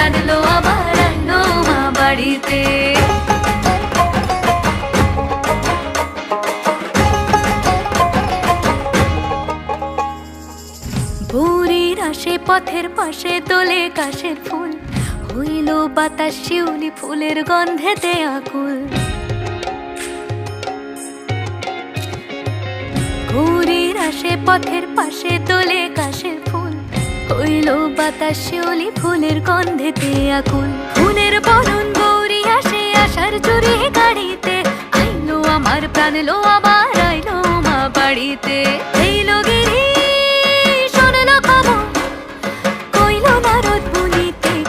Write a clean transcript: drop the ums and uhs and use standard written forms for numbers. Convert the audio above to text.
প্রাণ লো আবার আইলো মা বাড়িতে। ভোরের আসে পথের পাশে তোলে কাশের ফুল, হইল বাতাস শিউলি ফুলের গন্ধেতে আকুল। ভোরের আসে পথের পাশে তোলে কাশের ফুল, হইল বাতাস শিউলি ফুলের গন্ধেতে আকুল। ফুলের বরণ গৌরী আসে আশার চুরি গাড়িতে, আইলো আমার প্রাণ লো আবার আইলো মা বাড়িতে।